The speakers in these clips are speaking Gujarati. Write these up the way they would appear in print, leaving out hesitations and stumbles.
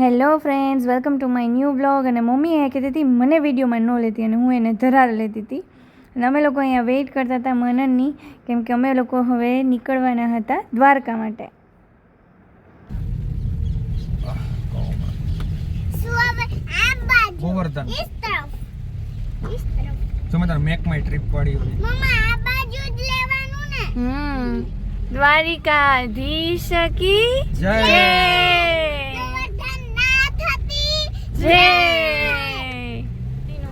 Hello friends, welcome to my new blog. અને મમ્મી એ કહેતી હતી મને વિડીયોમાં ન લેતી અને હું એને ધરાર લેતી હતી. અને અમે લોકો અહીંયા વેઇટ કરતા હતા મનનની, કેમ કે અમે લોકો હવે નીકળવાના હતા દ્વારકા માટે. ગોવર્ધન તમે તાર મેક માય ટ્રીપ વાળી હોય મમ્મા આ બાજુ જ લેવાનું ને. દ્વારિકાધીશ કી જય.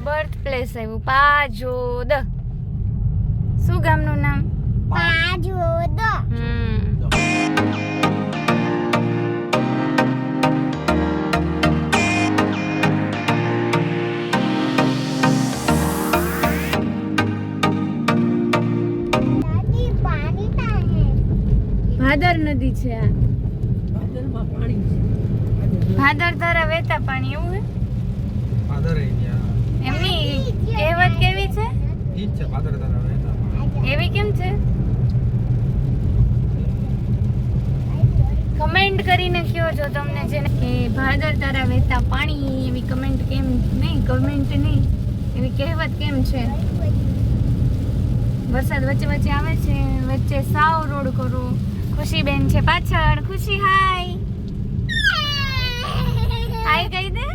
બર્થ પ્લેસ આવ્યું પાજોદ. શું ગામનું નામ? પાજોદ. ભાદર નદી છે આ. ભાદર તારા વહેતા પાણી એવું હે? ફાધર એ ગયા એમની કહેવત કેવી છે? ઈ જ છે ફાધર તારા રહેતા એવી કેમ છે? કમેન્ટ કરીને કહો જો તમને છે ને કે ભાદર તારા વહેતા પાણી એવી કમેન્ટ કેમ નહીં, કમેન્ટ નહીં, એવી કહેવત કેમ છે? વરસાદ વચ્ચે વચ્ચે આવે છે, વચ્ચે સાવ રોડ કરો. ખુશીબેન છે પાછળ. ખુશી હાય હાય કહી દે.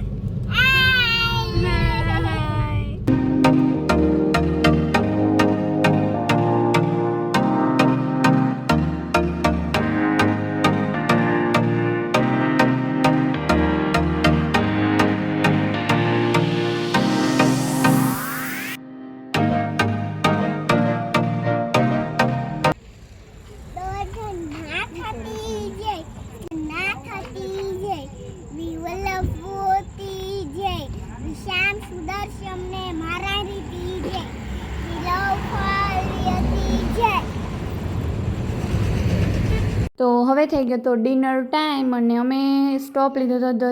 તો હવે થઈ ગયો તો ડિનર ટાઈમ અને અમે સ્ટોપ લીધો હતો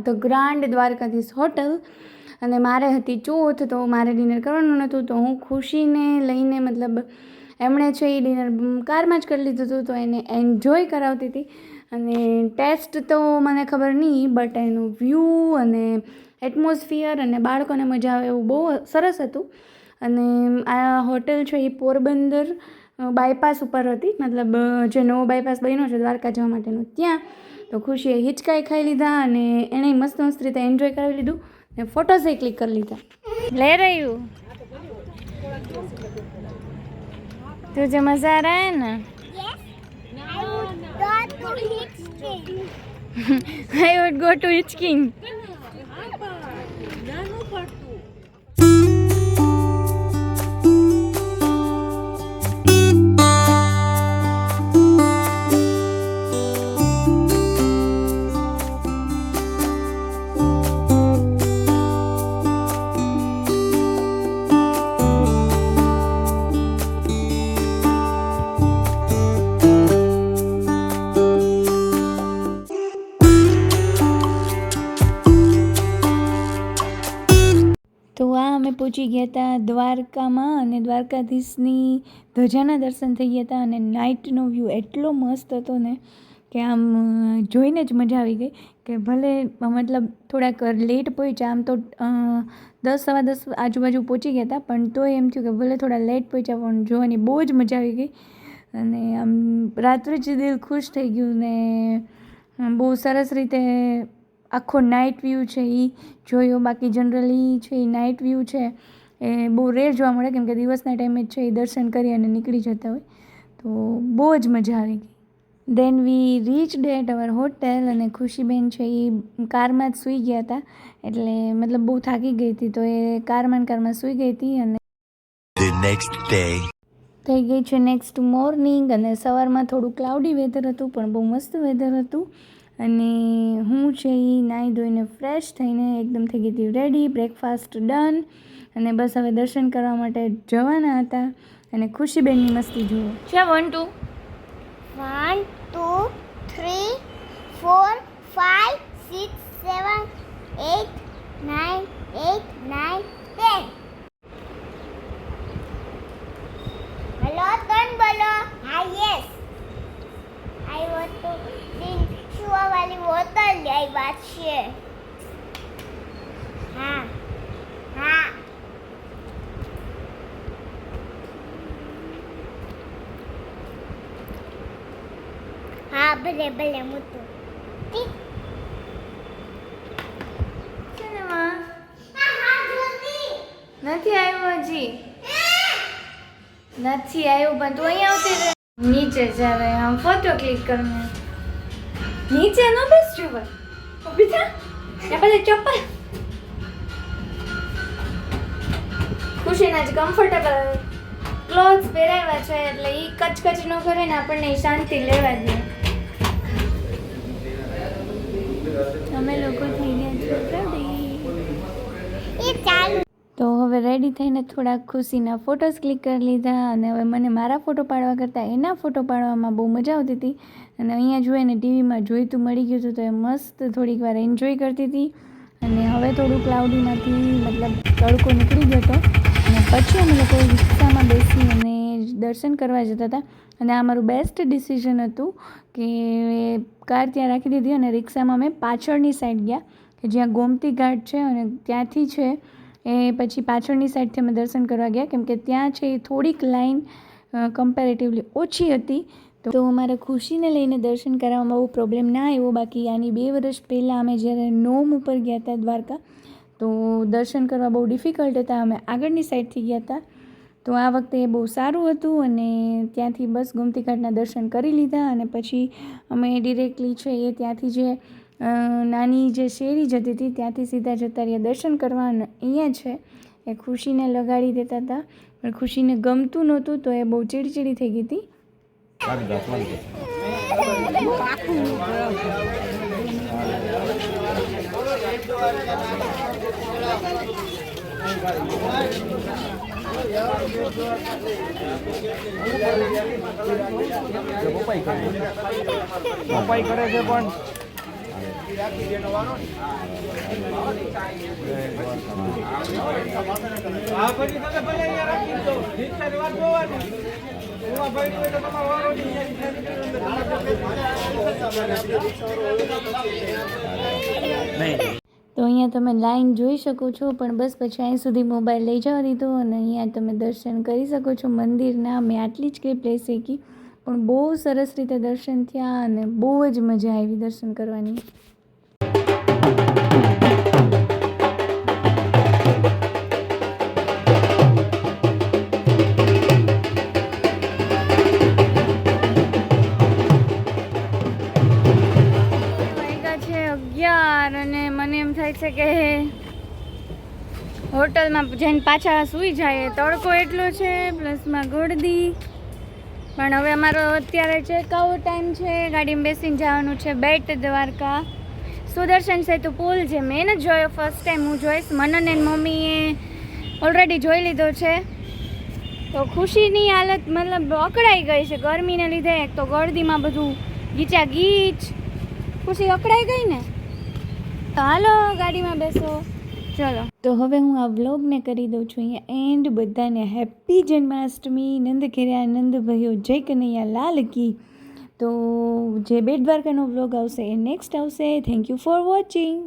ધ ગ્રાન્ડ દ્વારકાધીશ હોટલ. અને મારે હતી ચોથ, તો મારે ડિનર કરવાનું નહોતું, તો હું ખુશીને લઈને, મતલબ એમણે છે એ ડિનર કારમાં જ કરી લીધું હતું, તો એને એન્જોય કરાવતી હતી. અને ટેસ્ટ તો મને ખબર નહીં, બટ એનું વ્યૂ અને એટમોસ્ફિયર અને બાળકોને મજા આવે એવું બહુ સરસ હતું. અને આ હોટલ છે એ પોરબંદર બાયપાસ ઉપર હતી, મતલબ જે નવો બાયપાસ બન્યો છે દ્વારકા જવા માટેનો ત્યાં. તો ખુશીએ હિચકાઈ ખાઈ લીધા અને એણે મસ્ત મસ્ત રીતે એન્જોય કરી લીધું ને ફોટોઝ એ ક્લિક કરી લીધા. લે રહ્યું तुझे मजा आ रहा है ना? I would go to Hitchking. તો આ અમે પહોંચી ગયા હતા દ્વારકામાં અને દ્વારકાધીશની ધજાના દર્શન થઈ ગયા હતા. અને નાઇટનો વ્યૂ એટલો મસ્ત હતો ને કે આમ જોઈને જ મજા આવી ગઈ. કે ભલે મતલબ થોડાક લેટ પહોંચ્યા, આમ તો 10-10 આજુબાજુ પહોંચી ગયા હતા, પણ તોય એમ થયું કે ભલે થોડા લેટ પહોંચ્યા પણ જોવાની બહુ જ મજા આવી ગઈ. અને આમ રાત્રે જ દિલ ખુશ થઈ ગયું ને બહુ સરસ રીતે આખો નાઇટ વ્યૂ છે એ જોયો. બાકી જનરલી છે એ નાઇટ વ્યૂ છે એ બહુ રેર જોવા મળે, કેમ કે દિવસના ટાઈમે જ છે એ દર્શન કરી અને નીકળી જતા હોય, તો બહુ જ મજા આવી ગઈ. દેન વી રીચડ એટ અવર હોટેલ. અને ખુશીબેન છે એ કારમાં જ સૂઈ ગયા હતા, એટલે મતલબ બહુ થાકી ગઈ હતી, તો એ કારમાં સૂઈ ગઈ હતી. અને થઈ ગઈ છે નેક્સ્ટ મોર્નિંગ. અને સવારમાં થોડું ક્લાઉડી વેધર હતું, પણ બહુ મસ્ત વેધર હતું. અને હું છે એ નાહી ધોઈને ફ્રેશ થઈને એકદમ થઈ ગઈ હતી રેડી, બ્રેકફાસ્ટ ડન. અને બસ હવે દર્શન કરવા માટે જવાના હતા. અને ખુશીબેનની મસ્તી જુઓ. છે 1 2 1 2 3 4 5 6 7 8 9 8 9 10. હેલો કોણ બોલો? હા yes, I want to drink વાળી બોટલ લઈ વાત છે. હા હા હા ભલે ભલે મોટું ઠીક છે ને માં હા જલ્દી નથી આવ્યો હજી નથી આવ્યો પણ તું અહીંયા આવતી રહે નીચે જાવે આમ ફોટો ક્લિક કરને નીચે નો બેસજો ભાઈ ઊભી થા ને પછી ચપ્પલ ખુશીના જ કમ્ફર્ટેબલ ક્લોથ્સ પહેરાવ્યા છે એટલે ઈ કચકચ ન કરે ને આપણને ઈ શાંતિ લેવા દે અમે લોકો થઈ ગયા છે રેડી એ ચાલુ તો હવે રેડી થઈને થોડાક ખુશીના ફોટોસ ક્લિક કરી લીધા અને હવે મને મારા ફોટો પાડવા કરતાં એના ફોટો પાડવામાં બહુ મજા આવતી હતી અને અહીંયા જોઈને ટીવીમાં જોઈતું મળી ગયું હતું તો એ મસ્ત થોડીક વાર એન્જોય કરતી હતી અને હવે થોડું ક્લાઉડીમાંથી મતલબ તડકો નીકળી ગયો હતો અને પછી અમે લોકો રિક્ષામાં બેસી અને દર્શન કરવા જતા હતા અને આ મારું બેસ્ટ ડિસિઝન હતું કે કાર ત્યાં રાખી દીધી અને રિક્ષામાં અમે પાછળની સાઈડ ગયા કે જ્યાં ગોમતી ઘાટ છે અને ત્યાંથી છે એ પછી પાછળની સાઈડથી અમે દર્શન કરવા ગયા કેમ કે ત્યાં છે એ થોડીક લાઈન કમ્પેરેટિવલી ઓછી હતી તો અમારે ખુશીને લઈને દર્શન કરાવવામાં બહુ પ્રોબ્લેમ ના આવ્યો બાકી આની 2 વર્ષ પહેલાં અમે જ્યારે નોમ ઉપર ગયા હતા દ્વારકા તો દર્શન કરવા બહુ ડિફિકલ્ટ હતા અમે આગળની સાઈડથી ગયા હતા તો આ વખતે એ બહુ સારું હતું અને ત્યાંથી બસ ગોમતી ઘાટના દર્શન કરી લીધા અને પછી અમે ડિરેક્ટલી છે એ ત્યાંથી જે નાની જે શેરી જતી હતી ત્યાંથી સીધા જતા રહ્યા દર્શન કરવા અને અહીંયા છે એ ખુશીને લગાડી દેતા હતા પણ ખુશીને ગમતું નહોતું તો એ બહુ ચીડચીડી થઈ ગઈ હતી પપ્પાઈ કરે છે પણ આ પછી તમે ભલે અહીંયા રાખી દો રિક્ષાની વાત જોવાની એમાં ભાઈ હોય તો તમારો વારો નહીં તો અહીંયા તમે લાઈન જોઈ શકો છો પણ બસ પછી અહીં સુધી મોબાઈલ લઈ જવા દીધો અને અહીંયા તમે દર્શન કરી શકો છો મંદિરના મેં આટલી જ ક્લિપ લઈ શકી પણ બહુ સરસ રીતે દર્શન થયા અને બહુ જ મજા આવી દર્શન કરવાની અને મને એમ થાય છે કે હોટલમાં જઈને પાછા સૂઈ જાય તડકો એટલો છે પ્લસમાં ગોળદી પણ હવે અમારો અત્યારે ચેકઆઉટ ટાઈમ છે ગાડીમાં બેસીને જવાનું છે બેટ દ્વારકા સુદર્શન સેતુ પુલ જે મેં નથી જોયો ફર્સ્ટ ટાઈમ હું જોઈશ મનન એન્ડ મમ્મીએ ઓલરેડી જોઈ લીધો છે તો ખુશીની હાલત મતલબ અકળાઈ ગઈ છે ગરમીને લીધે એક તો ગળદીમાં બધું ગીચા ગીચ ખુશી અકળાઈ ગઈ ને તો હાલો ગાડીમાં બેસો ચલો તો હવે હું આ વ્લોગને કરી દઉં છું અહીંયા એન્ડ બધાને હેપી જન્માષ્ટમી નંદ ઘેર્યા નંદ ભયો જય કનૈયા લાલ કી તો જે બેટ દ્વારકાનો વ્લોગ આવશે એ નેક્સ્ટ આવશે થેન્ક યુ ફોર વોચિંગ